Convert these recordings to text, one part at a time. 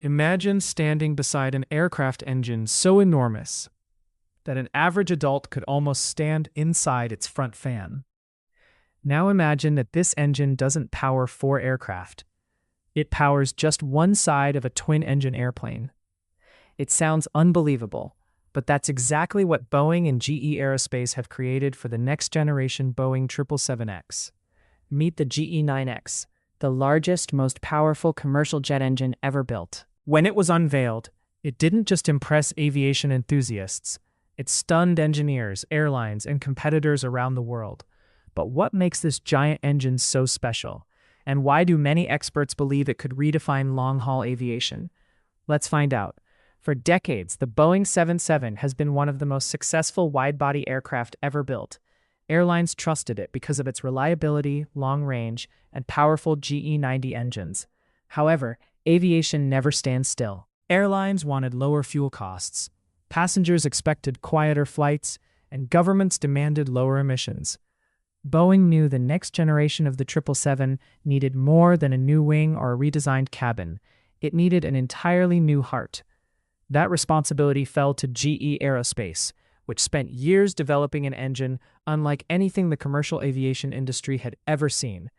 Imagine standing beside an aircraft engine so enormous that an average adult could almost stand inside its front fan. Now imagine that this engine doesn't power 4 aircraft. It powers just one side of a twin-engine airplane. It sounds unbelievable, but that's exactly what Boeing and GE Aerospace have created for the next-generation Boeing 777X. Meet the GE9X, the largest, most powerful commercial jet engine ever built. When it was unveiled, it didn't just impress aviation enthusiasts. It stunned engineers, airlines, and competitors around the world. But what makes this giant engine so special? And why do many experts believe it could redefine long-haul aviation? Let's find out. For decades, the Boeing 777 has been one of the most successful wide-body aircraft ever built. Airlines trusted it because of its reliability, long range, and powerful GE90 engines. However, aviation never stands still. Airlines wanted lower fuel costs, passengers expected quieter flights, and governments demanded lower emissions. Boeing knew the next generation of the 777 needed more than a new wing or a redesigned cabin. It needed an entirely new heart. That responsibility fell to GE Aerospace, which spent years developing an engine unlike anything the commercial aviation industry had ever seen.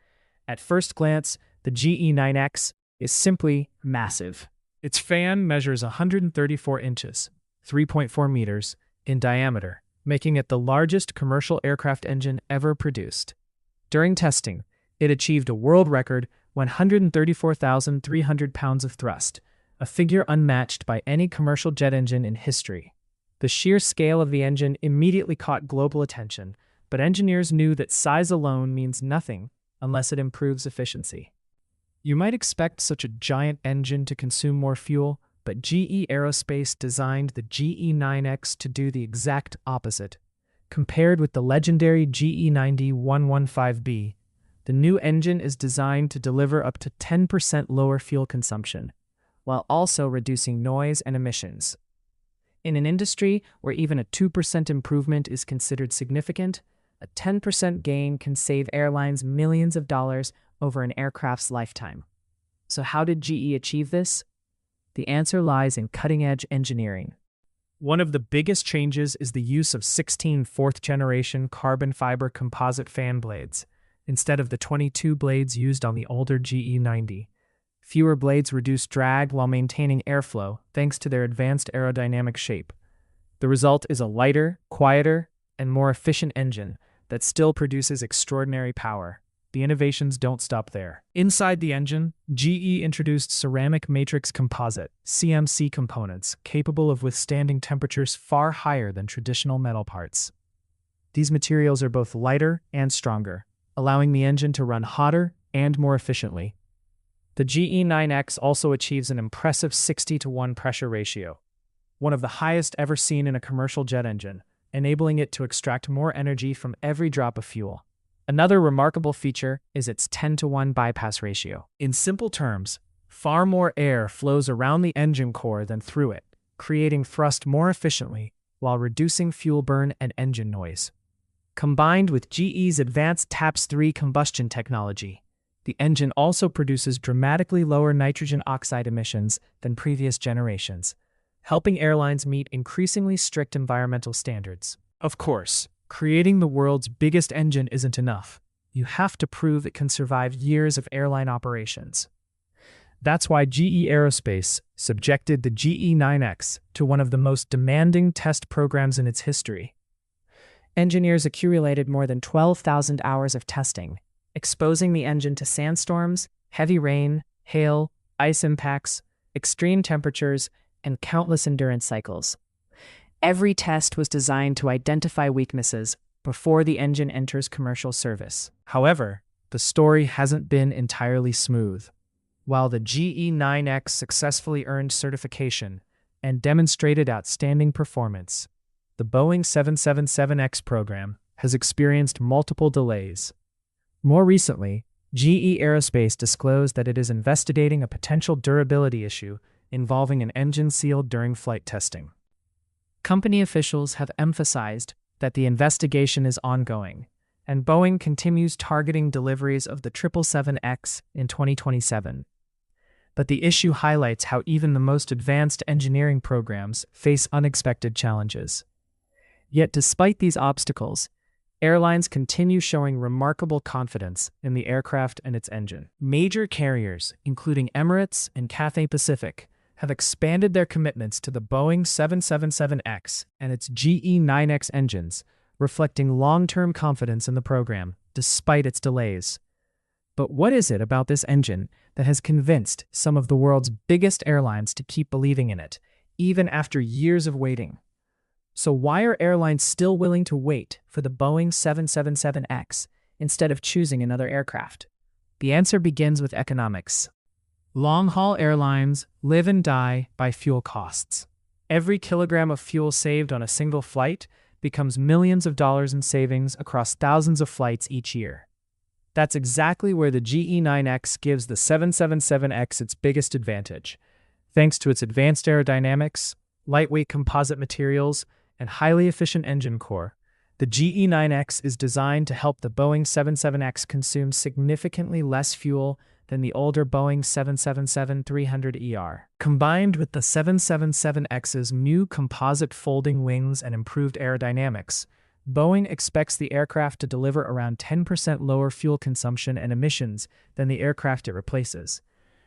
At first glance, the GE9X is simply massive. Its fan measures 134 inches, 3.4 meters, in diameter, making it the largest commercial aircraft engine ever produced. During testing, it achieved a world record 134,300 pounds of thrust, a figure unmatched by any commercial jet engine in history. The sheer scale of the engine immediately caught global attention, but engineers knew that size alone means nothing unless it improves efficiency. You might expect such a giant engine to consume more fuel, but GE Aerospace designed the GE9X to do the exact opposite. Compared with the legendary GE90 115B, the new engine is designed to deliver up to 10% lower fuel consumption, while also reducing noise and emissions. In an industry where even a 2% improvement is considered significant, a 10% gain can save airlines millions of dollars over an aircraft's lifetime. So how did GE achieve this? The answer lies in cutting-edge engineering. One of the biggest changes is the use of 16 fourth-generation carbon fiber composite fan blades, instead of the 22 blades used on the older GE90. Fewer blades reduce drag while maintaining airflow thanks to their advanced aerodynamic shape. The result is a lighter, quieter, and more efficient engine that still produces extraordinary power. The innovations don't stop there. Inside the engine, GE introduced ceramic matrix composite (CMC) components capable of withstanding temperatures far higher than traditional metal parts. These materials are both lighter and stronger, allowing the engine to run hotter and more efficiently. The GE9X also achieves an impressive 60-to-1 pressure ratio, one of the highest ever seen in a commercial jet engine, enabling it to extract more energy from every drop of fuel. Another remarkable feature is its 10-to-1 bypass ratio. In simple terms, far more air flows around the engine core than through it, creating thrust more efficiently while reducing fuel burn and engine noise. Combined with GE's advanced TAPS 3 combustion technology, the engine also produces dramatically lower nitrogen oxide emissions than previous generations, helping airlines meet increasingly strict environmental standards. Of course, creating the world's biggest engine isn't enough. You have to prove it can survive years of airline operations. That's why GE Aerospace subjected the GE9X to one of the most demanding test programs in its history. Engineers accumulated more than 12,000 hours of testing, exposing the engine to sandstorms, heavy rain, hail, ice impacts, extreme temperatures, and countless endurance cycles. Every test was designed to identify weaknesses before the engine enters commercial service. However, the story hasn't been entirely smooth. While the GE9X successfully earned certification and demonstrated outstanding performance, the Boeing 777X program has experienced multiple delays. More recently, GE Aerospace disclosed that it is investigating a potential durability issue involving an engine sealed during flight testing. Company officials have emphasized that the investigation is ongoing, and Boeing continues targeting deliveries of the 777X in 2027. But the issue highlights how even the most advanced engineering programs face unexpected challenges. Yet despite these obstacles, airlines continue showing remarkable confidence in the aircraft and its engine. Major carriers, including Emirates and Cathay Pacific, have expanded their commitments to the Boeing 777X and its GE9X engines, reflecting long-term confidence in the program, despite its delays. But what is it about this engine that has convinced some of the world's biggest airlines to keep believing in it, even after years of waiting? So why are airlines still willing to wait for the Boeing 777X instead of choosing another aircraft? The answer begins with economics. Long-haul airlines live and die by fuel costs. Every kilogram of fuel saved on a single flight becomes millions of dollars in savings across thousands of flights each year. That's exactly where the GE9X gives the 777X its biggest advantage. Thanks to its advanced aerodynamics, lightweight composite materials, and highly efficient engine core, the GE9X is designed to help the Boeing 77X consume significantly less fuel than the older Boeing 777-300ER. Combined with the 777X's new composite folding wings and improved aerodynamics, Boeing expects the aircraft to deliver around 10% lower fuel consumption and emissions than the aircraft it replaces.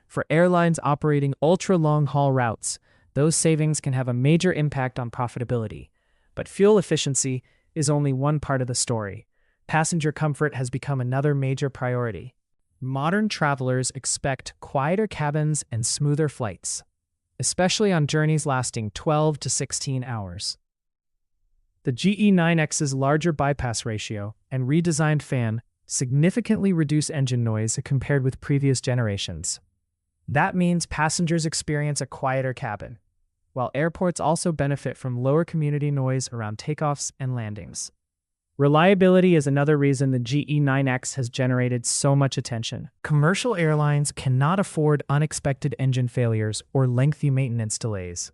For airlines operating ultra-long-haul routes, those savings can have a major impact on profitability. But fuel efficiency is only one part of the story. Passenger comfort has become another major priority. Modern travelers expect quieter cabins and smoother flights, especially on journeys lasting 12 to 16 hours. The GE9X's larger bypass ratio and redesigned fan significantly reduce engine noise compared with previous generations. That means passengers experience a quieter cabin, while airports also benefit from lower community noise around takeoffs and landings. Reliability is another reason the GE9X has generated so much attention. Commercial airlines cannot afford unexpected engine failures or lengthy maintenance delays.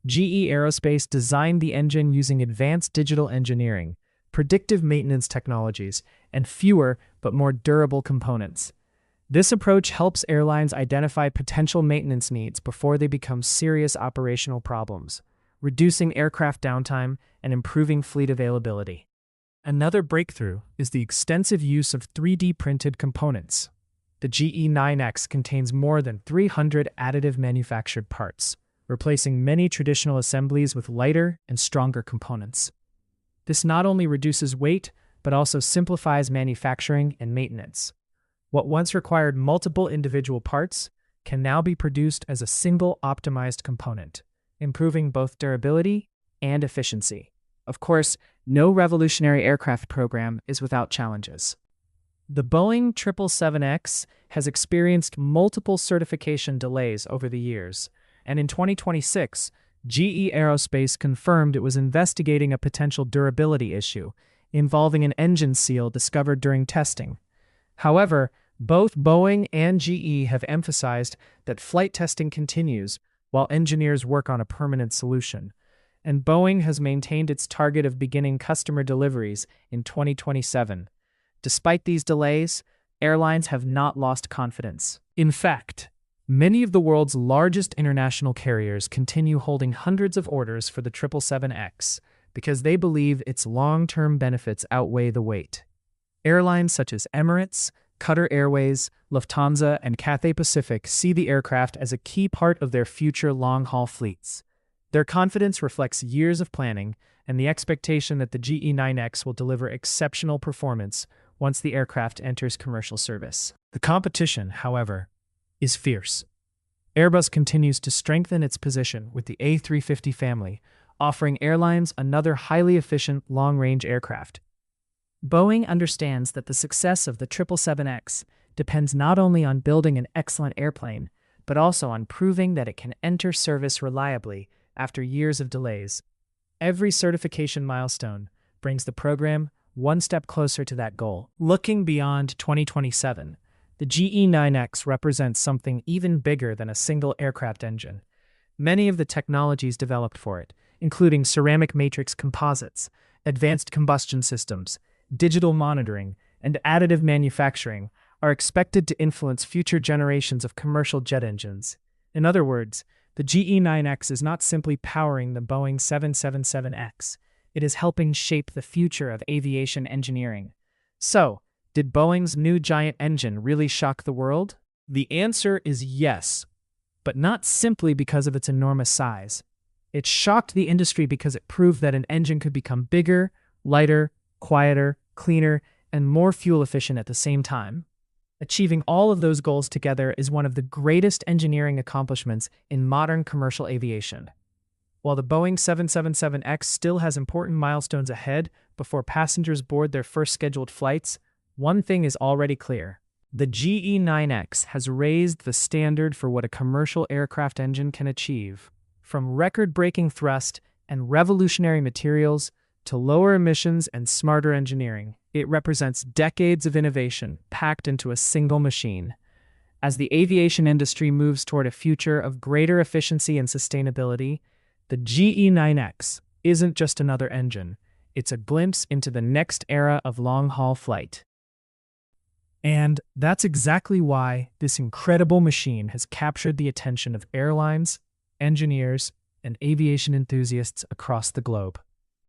GE Aerospace designed the engine using advanced digital engineering, predictive maintenance technologies, and fewer but more durable components. This approach helps airlines identify potential maintenance needs before they become serious operational problems, reducing aircraft downtime and improving fleet availability. Another breakthrough is the extensive use of 3D printed components. The GE9X contains more than 300 additive manufactured parts, replacing many traditional assemblies with lighter and stronger components. This not only reduces weight, but also simplifies manufacturing and maintenance. What once required multiple individual parts can now be produced as a single optimized component, improving both durability and efficiency. Of course, no revolutionary aircraft program is without challenges. The Boeing 777X has experienced multiple certification delays over the years, and in 2026, GE Aerospace confirmed it was investigating a potential durability issue involving an engine seal discovered during testing. However, both Boeing and GE have emphasized that flight testing continues while engineers work on a permanent solution, and Boeing has maintained its target of beginning customer deliveries in 2027. Despite these delays, airlines have not lost confidence. In fact, many of the world's largest international carriers continue holding hundreds of orders for the 777X because they believe its long-term benefits outweigh the wait. Airlines such as Emirates, Qatar Airways, Lufthansa, and Cathay Pacific see the aircraft as a key part of their future long-haul fleets. Their confidence reflects years of planning and the expectation that the GE9X will deliver exceptional performance once the aircraft enters commercial service. The competition, however, is fierce. Airbus continues to strengthen its position with the A350 family, offering airlines another highly efficient long-range aircraft. Boeing understands that the success of the 777X depends not only on building an excellent airplane, but also on proving that it can enter service reliably after years of delays. Every certification milestone brings the program one step closer to that goal. Looking beyond 2027, the GE9X represents something even bigger than a single aircraft engine. Many of the technologies developed for it, including ceramic matrix composites, advanced combustion systems, digital monitoring, and additive manufacturing, are expected to influence future generations of commercial jet engines. In other words, the GE9X is not simply powering the Boeing 777X, it is helping shape the future of aviation engineering. So, did Boeing's new giant engine really shock the world? The answer is yes, but not simply because of its enormous size. It shocked the industry because it proved that an engine could become bigger, lighter, quieter, cleaner, and more fuel efficient at the same time. Achieving all of those goals together is one of the greatest engineering accomplishments in modern commercial aviation. While the Boeing 777X still has important milestones ahead before passengers board their first scheduled flights, one thing is already clear. The GE9X has raised the standard for what a commercial aircraft engine can achieve. From record-breaking thrust and revolutionary materials to lower emissions and smarter engineering, it represents decades of innovation packed into a single machine. As the aviation industry moves toward a future of greater efficiency and sustainability, the GE9X isn't just another engine, it's a glimpse into the next era of long-haul flight. And that's exactly why this incredible machine has captured the attention of airlines, engineers, and aviation enthusiasts across the globe.